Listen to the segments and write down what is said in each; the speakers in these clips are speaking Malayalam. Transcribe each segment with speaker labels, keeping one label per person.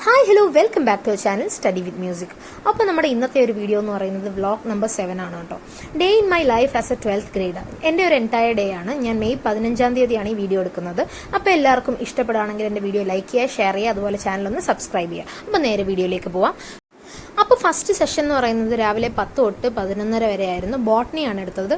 Speaker 1: Hi hello welcome back to channel study with music. അപ്പോൾ നമ്മുടെ ഇന്നത്തെ ഒരു വീഡിയോ എന്ന് പറയുന്നത് വ്ളോഗ് നമ്പർ 7 ആണ് കേട്ടോ. Day in my life as A 12th grade. എൻ്റെ ഒരു എൻറ്റയർ ഡേ ആണ്. ഞാൻ മെയ് 15-ാം തീയതിയാണ് ഈ വീഡിയോ എടുക്കുന്നത്. അപ്പോൾ എല്ലാവർക്കും ഇഷ്ടപ്പെടുകയാണെങ്കിൽ എൻ്റെ വീഡിയോ ലൈക്ക് ചെയ്യുക, ഷെയർ ചെയ്യുക, അതുപോലെ ചാനലൊന്ന് സബ്സ്ക്രൈബ് ചെയ്യുക. അപ്പോൾ നേരെ വീഡിയോയിലേക്ക് പോവാം. അപ്പോൾ ഫസ്റ്റ് സെഷൻ എന്ന് പറയുന്നത് രാവിലെ 10 തൊട്ട് 11:30 വരെ ആയിരുന്നു. ബോട്ടണിയാണ് എടുത്തത്.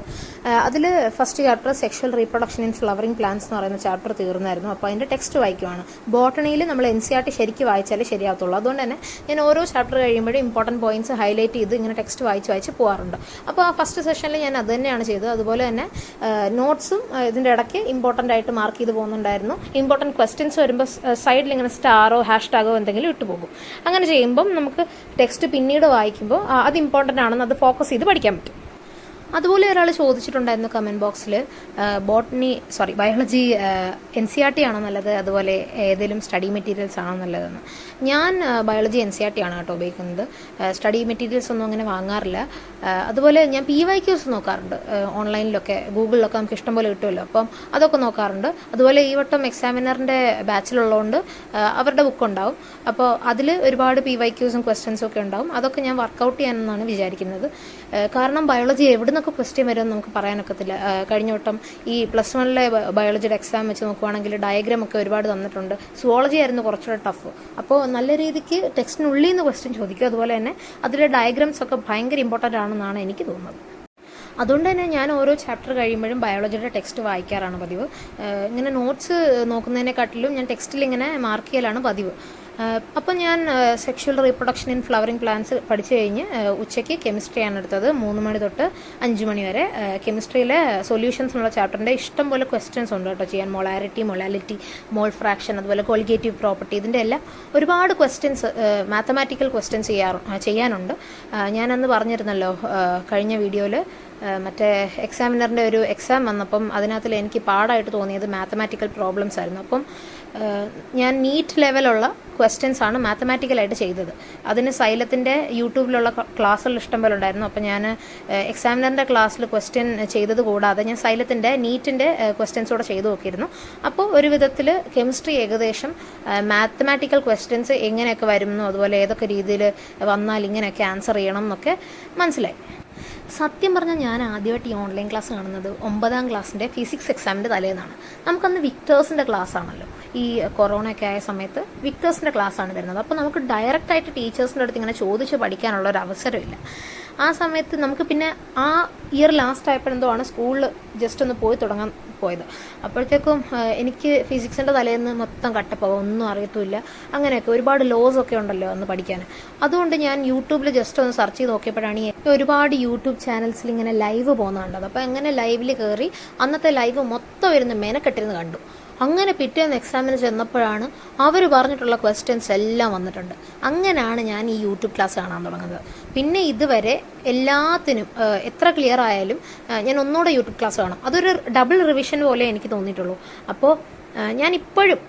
Speaker 1: അതിൽ first chapter sexual reproduction in flowering plants എന്ന് പറയുന്ന ചാപ്റ്റർ തീർന്നായിരുന്നു. അപ്പോൾ അതിൻ്റെ ടെക്സ്റ്റ് വായിക്കുവാണ്. ബോട്ടണിയിൽ നമ്മൾ NCERT ശരിക്കും വായിച്ചാലേ ശരിയാകത്തുള്ളൂ. അതുകൊണ്ട് തന്നെ ഞാൻ ഓരോ ചാപ്റ്റർ കഴിയുമ്പോഴും ഇമ്പോർട്ടൻറ്റ് പോയിന്റ്സ് ഹൈലൈറ്റ് ചെയ്ത് ഇങ്ങനെ ടെക്സ്റ്റ് വായിച്ച് പോകാറുണ്ട്. അപ്പോൾ ആ ഫസ്റ്റ് സെഷനിൽ ഞാൻ അത് തന്നെയാണ് ചെയ്തത്. അതുപോലെ തന്നെ നോട്ട്സും ഇതിൻ്റെ ഇടയ്ക്ക് ഇമ്പോർട്ടൻ്റ് ആയിട്ട് മാർക്ക് ചെയ്ത് പോകുന്നുണ്ടായിരുന്നു. ഇമ്പോർട്ടൻറ്റ് ക്വസ്റ്റ്യൻസ് വരുമ്പോൾ സൈഡിൽ ഇങ്ങനെ സ്റ്റാറോ #ഗോ എന്തെങ്കിലും ഇട്ടുപോകും. അങ്ങനെ ചെയ്യുമ്പം നമുക്ക് ടെക്സ്റ്റ് പിന്നീട് വായിക്കുമ്പോൾ അത് ഇമ്പോർട്ടൻ്റ് ആണെന്ന് അത് ഫോക്കസ് ചെയ്ത് പഠിക്കാൻ പറ്റും. അതുപോലെ ഒരാൾ ചോദിച്ചിട്ടുണ്ടായിരുന്നു കമൻറ്റ് ബോക്സിൽ, ബയോളജി NCERT ആണോ നല്ലത്, അതുപോലെ ഏതെങ്കിലും സ്റ്റഡി മെറ്റീരിയൽസ് ആണോ നല്ലതെന്ന്. ഞാൻ ബയോളജി NCERT ആണ് കേട്ടോ ഉപയോഗിക്കുന്നത്. സ്റ്റഡി മെറ്റീരിയൽസ് ഒന്നും അങ്ങനെ വാങ്ങാറില്ല. അതുപോലെ ഞാൻ PYQs നോക്കാറുണ്ട്. ഓൺലൈനിലൊക്കെ ഗൂഗിളിലൊക്കെ നമുക്ക് ഇഷ്ടംപോലെ കിട്ടുമല്ലോ, അപ്പം അതൊക്കെ നോക്കാറുണ്ട്. അതുപോലെ ഈ വട്ടം എക്സാമിനറിൻ്റെ ബാച്ചിലുള്ളതുകൊണ്ട് അവരുടെ ബുക്ക് ഉണ്ടാവും. അപ്പോൾ അതിൽ ഒരുപാട് PYQസും ക്വസ്റ്റ്യൻസും ഒക്കെ ഉണ്ടാവും. അതൊക്കെ ഞാൻ വർക്കൗട്ട് ചെയ്യാനെന്നാണ് വിചാരിക്കുന്നത്. കാരണം ബയോളജി എവിടെ നിന്നൊക്കെ ക്വസ്റ്റ്യൻ വരുമെന്ന് നമുക്ക് പറയാനൊക്കത്തില്ല. കഴിഞ്ഞ വട്ടം ഈ +1 ബയോളജിയുടെ എക്സാം വെച്ച് നോക്കുവാണെങ്കിൽ ഡയഗ്രാം ഒക്കെ ഒരുപാട് തന്നിട്ടുണ്ട്. സുവോളജി ആയിരുന്നു കുറച്ചുകൂടെ ടഫ്. അപ്പോൾ നല്ല രീതിക്ക് ടെക്സ്റ്റിനുള്ളിൽ നിന്ന് ക്വസ്റ്റ്യൻ ചോദിക്കും. അതുപോലെ തന്നെ അതിലെ ഡയഗ്രാംസ് ഒക്കെ ഭയങ്കര ഇമ്പോർട്ടൻ്റ് ആണെന്നാണ് എനിക്ക് തോന്നുന്നത്. അതുകൊണ്ട് തന്നെ ഞാൻ ഓരോ ചാപ്റ്റർ കഴിയുമ്പോഴും ബയോളജിയുടെ ടെക്സ്റ്റ് വായിക്കാറാണ് പതിവ്. ഇങ്ങനെ നോട്ട്സ് നോക്കുന്നതിനെക്കാട്ടിലും ഞാൻ ടെക്സ്റ്റിൽ ഇങ്ങനെ മാർക്ക് ചെയ്യലാണ് പതിവ്. അപ്പം ഞാൻ sexual reproduction in flowering plants പഠിച്ചു കഴിഞ്ഞ് ഉച്ചയ്ക്ക് കെമിസ്ട്രിയാണ് എടുത്തത്. 3 മണി തൊട്ട് 5 മണി വരെ. കെമിസ്ട്രിയിലെ സൊല്യൂഷൻസ് എന്നുള്ള ചാപ്റ്ററിൻ്റെ ഇഷ്ടംപോലെ ക്വസ്റ്റ്യൻസ് ഉണ്ട് കേട്ടോ ചെയ്യാൻ. മൊളാലിറ്റി, മോൾ ഫ്രാക്ഷൻ, അതുപോലെ കോളിഗേറ്റീവ് പ്രോപ്പർട്ടി, ഇതിൻ്റെ എല്ലാം ഒരുപാട് ക്വസ്റ്റ്യൻസ്, മാത്തമാറ്റിക്കൽ ക്വസ്റ്റ്യൻസ് ചെയ്യാനുണ്ട്. ഞാനന്ന് പറഞ്ഞിരുന്നല്ലോ കഴിഞ്ഞ വീഡിയോയിൽ, മറ്റേ എക്സാമിനറിൻ്റെ ഒരു എക്സാം വന്നപ്പം അതിനകത്തിൽ എനിക്ക് പാടായിട്ട് തോന്നിയത് മാത്തമാറ്റിക്കൽ പ്രോബ്ലംസ് ആയിരുന്നു. അപ്പം ഞാൻ നീറ്റ് ലെവലുള്ള ക്വസ്റ്റ്യൻസ് ആണ് മാത്തമാറ്റിക്കലായിട്ട് ചെയ്തത്. അതിന് സൈലത്തിൻ്റെ യൂട്യൂബിലുള്ള ക്ലാസ്സുകൾ ഇഷ്ടംപോലെ ഉണ്ടായിരുന്നു. അപ്പം ഞാൻ എക്സാമിനറിൻ്റെ ക്ലാസ്സിൽ ക്വസ്റ്റ്യൻ ചെയ്തത് കൂടാതെ ഞാൻ സൈലത്തിൻ്റെ നീറ്റിൻ്റെ ക്വസ്റ്റ്യൻസ് കൂടെ ചെയ്തു നോക്കിയിരുന്നു. അപ്പോൾ ഒരു വിധത്തിൽ കെമിസ്ട്രി ഏകദേശം മാത്തമാറ്റിക്കൽ ക്വസ്റ്റ്യൻസ് എങ്ങനെയൊക്കെ വരുന്നു, അതുപോലെ ഏതൊക്കെ രീതിയിൽ വന്നാൽ ഇങ്ങനെയൊക്കെ ആൻസർ ചെയ്യണം എന്നൊക്കെ മനസ്സിലായി. സത്യം പറഞ്ഞാൽ ഞാൻ ആദ്യമായിട്ട് ഈ ഓൺലൈൻ ക്ലാസ് കാണുന്നത് 9ാം ക്ലാസ്സിൻ്റെ ഫിസിക്സ് എക്സാമിൻ്റെ തലേന്നാണ്. നമുക്കന്ന് വിക്ടേഴ്സിൻ്റെ ക്ലാസ് ആണല്ലോ. ഈ കൊറോണയൊക്കെ ആയ സമയത്ത് വിക്ടേഴ്സിൻ്റെ ക്ലാസ്സാണ് തരുന്നത്. അപ്പോൾ നമുക്ക് ഡയറക്റ്റായിട്ട് ടീച്ചേഴ്സിൻ്റെ അടുത്ത് ഇങ്ങനെ ചോദിച്ച് പഠിക്കാനുള്ള ഒരു അവസരമില്ല. ആ സമയത്ത് നമുക്ക് പിന്നെ ആ ഇയർ ലാസ്റ്റ് ആയപ്പോഴെന്തോ ആണ് സ്കൂളിൽ ജസ്റ്റ് ഒന്ന് തുടങ്ങാൻ പോയത്. അപ്പോഴത്തേക്കും എനിക്ക് ഫിസിക്സിൻ്റെ തലേന്ന് മൊത്തം കട്ടപ്പോകും, ഒന്നും അറിയത്തുമില്ല. അങ്ങനെയൊക്കെ ഒരുപാട് ലോസ് ഒക്കെ ഉണ്ടല്ലോ അന്ന് പഠിക്കാൻ. അതുകൊണ്ട് ഞാൻ യൂട്യൂബിൽ ജസ്റ്റ് ഒന്ന് സെർച്ച് ചെയ്ത് നോക്കിയപ്പോഴാണ് ഒരുപാട് യൂട്യൂബ് ചാനൽസിൽ ഇങ്ങനെ ലൈവ് പോകുന്നത് കണ്ടത്. അപ്പോൾ അങ്ങനെ ലൈവിൽ കയറി അന്നത്തെ ലൈവ് മൊത്തം ഇരുന്ന് മെനക്കെട്ടിരുന്ന് കണ്ടു. അങ്ങനെ പിറ്റേന്ന് എക്സാമിന് ചെന്നപ്പോഴാണ് അവർ പറഞ്ഞിട്ടുള്ള ക്വസ്റ്റ്യൻസ് എല്ലാം വന്നിട്ടുണ്ട്. അങ്ങനെയാണ് ഞാൻ ഈ യൂട്യൂബ് ക്ലാസ് കാണാൻ തുടങ്ങുന്നത്. പിന്നെ ഇതുവരെ എല്ലാത്തിനും എത്ര ക്ലിയർ ആയാലും ഞാൻ ഒന്നുകൂടെ യൂട്യൂബ് ക്ലാസ് കാണും. അതൊരു ഡബിൾ റിവിഷൻ പോലെ എനിക്ക് തോന്നിയിട്ടുള്ളൂ. അപ്പോൾ ഞാൻ ഇപ്പോഴും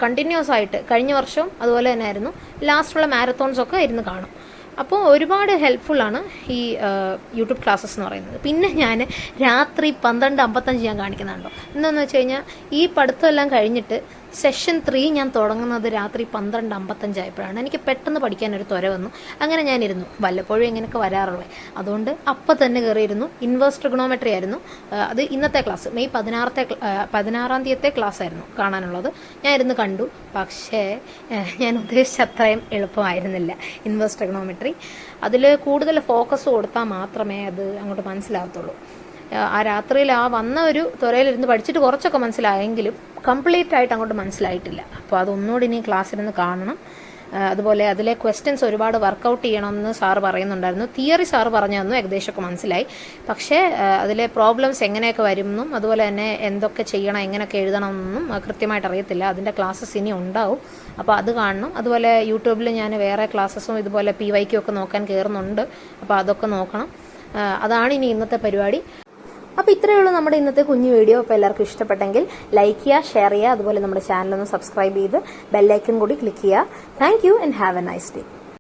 Speaker 1: കണ്ടിന്യൂസ് ആയിട്ട് കഴിഞ്ഞ വർഷവും അതുപോലെ തന്നെ ആയിരുന്നു ലാസ്റ്റുള്ള മാരത്തോൺസൊക്കെ ഇരുന്ന് കാണും. അപ്പോൾ ഒരുപാട് ഹെൽപ്ഫുള്ളാണ് ഈ യൂട്യൂബ് ക്ലാസ്സസ് എന്ന് പറയുന്നത്. പിന്നെ ഞാൻ രാത്രി 12:55 ഞാൻ കാണിക്കുന്നുണ്ടോ. എന്താണെന്ന് വെച്ച് കഴിഞ്ഞാൽ ഈ പഠിത്തമെല്ലാം കഴിഞ്ഞിട്ട് സെഷൻ 3 ഞാൻ തുടങ്ങുന്നത് രാത്രി 12:55 ആയപ്പോഴാണ്. എനിക്ക് പെട്ടെന്ന് പഠിക്കാനൊരു ത്വര വന്നു. അങ്ങനെ ഞാനിരുന്നു. വല്ലപ്പോഴും ഇങ്ങനെയൊക്കെ വരാറുള്ളത്. അതുകൊണ്ട് അപ്പം തന്നെ കയറിയിരുന്നു. ഇൻവേഴ്സ് ട്രിഗണോമെട്രി ആയിരുന്നു അത്. ഇന്നത്തെ ക്ലാസ് മെയ് 16-ാം തീയതിത്തെ ക്ലാസ് ആയിരുന്നു കാണാനുള്ളത്. ഞാൻ ഇരുന്ന് കണ്ടു. പക്ഷേ ഞാൻ ഉദ്ദേശിച്ച അത്രയും എളുപ്പമായിരുന്നില്ല ഇൻവേഴ്സ് ട്രിഗണോമെട്രി. അതിൽ കൂടുതൽ ഫോക്കസ് കൊടുത്താൽ മാത്രമേ അത് അങ്ങോട്ട് മനസ്സിലാകത്തുള്ളൂ. ആ രാത്രിയിൽ വന്ന ഒരു ത്വരയിലിരുന്ന് പഠിച്ചിട്ട് കുറച്ചൊക്കെ മനസ്സിലായെങ്കിലും കംപ്ലീറ്റ് ആയിട്ട് അങ്ങോട്ട് മനസ്സിലായിട്ടില്ല. അപ്പോൾ അതൊന്നുകൂടി ഇനി ക്ലാസ്സിലിരുന്ന് കാണണം. അതുപോലെ അതിലെ ക്വസ്റ്റ്യൻസ് ഒരുപാട് വർക്കൗട്ട് ചെയ്യണമെന്ന് സാറ് പറയുന്നുണ്ടായിരുന്നു. തിയറി സാറ് പറഞ്ഞു തന്നു, ഏകദേശമൊക്കെ മനസ്സിലായി. പക്ഷേ അതിലെ പ്രോബ്ലംസ് എങ്ങനെയൊക്കെ വരുമെന്നും അതുപോലെ തന്നെ എന്തൊക്കെ ചെയ്യണം, എങ്ങനെയൊക്കെ എഴുതണമെന്നും കൃത്യമായിട്ട് അറിയത്തില്ല. അതിൻ്റെ ക്ലാസ്സസ് ഇനി ഉണ്ടാവും. അപ്പോൾ അത് കാണണം. അതുപോലെ യൂട്യൂബിൽ ഞാൻ വേറെ ക്ലാസ്സസും ഇതുപോലെ PYQ ഒക്കെ നോക്കാൻ കയറുന്നുണ്ട്. അപ്പോൾ അതൊക്കെ നോക്കണം. അതാണ് ഇനി ഇന്നത്തെ പരിപാടി. അപ്പോൾ ഇത്രയേ ഉള്ളൂ നമ്മുടെ ഇന്നത്തെ കുഞ്ഞു വീഡിയോ. അപ്പോൾ എല്ലാവർക്കും ഇഷ്ടപ്പെട്ടെങ്കിൽ ലൈക്ക് ചെയ്യുക, ഷെയർ ചെയ്യുക, അതുപോലെ നമ്മുടെ ചാനലൊന്ന് സബ്സ്ക്രൈബ് ചെയ്ത് ബെല്ലൈക്കൺ കൂടി ക്ലിക്ക് ചെയ്യുക. Thank you and have A nice day.